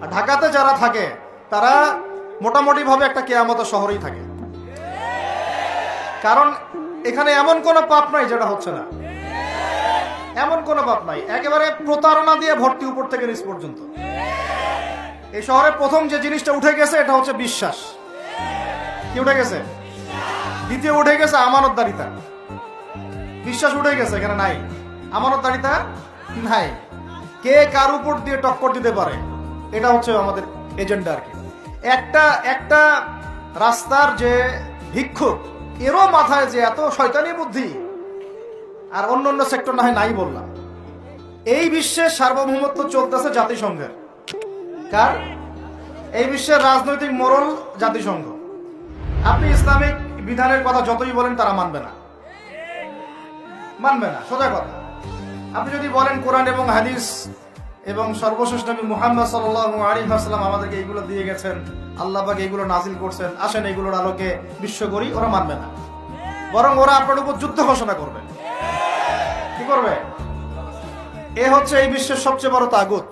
আর ঢাকাতে যারা থাকে তারা মোটামুটি ভাবে একটা কেয়ামতের শহরেই থাকে, কারণ এখানে এমন কোনো পাপ নাই যেটা হচ্ছে না, এমন কোনো পাপ নাই। একেবারে প্রতারণা দিয়ে ভর্তি উপর থেকে নিচ পর্যন্ত। এই শহরে প্রথম যে জিনিসটা উঠে গেছে এটা হচ্ছে বিশ্বাস। কি উঠে গেছে? দ্বিতীয় উঠে গেছে আমানতদারিতা। বিশ্বাস উঠে গেছে, এখানে নাই। আমানতদারিতা নাই। কে কার উপর দিয়ে টক্কর দিতে পারে, এটা হচ্ছে আমাদের এজেন্ডা আর কি। একটা রাস্তার যে ভিক্ষুক, এরও মাথায় যে এত শয়তানি বুদ্ধি, আর অন্য অন্য সেক্টর না হয় নাই বললাম। এই বিশ্বের সার্বভৌমত্ব চলতেছে জাতিসংঘের। কার? এই বিশ্বের রাজনৈতিক মোড়ল জাতিসংঘ। আপনি ইসলামিক বিধানের কথা যতই বলেন তারা মানবে না, মানবে না, সোজা কথা। আপনি যদি বলেন কোরআন এবং হাদিস এবং সর্বশেষ নবী মুহাম্মদ সাল্লাল্লাহু আলাইহি ওয়াসাল্লাম আমাদেরকে এইগুলো দিয়ে গেছেন, আল্লাহ পাক এইগুলো নাজিল করছেন, আসেন এইগুলোর আলোকে বিশ্ব করি, ওরা মানবে না। বরং ওরা আপনার উপর যুদ্ধ ঘোষণা করবে। কি করবে? এ হচ্ছে এই বিশ্বের সবচেয়ে বড় তাগুত।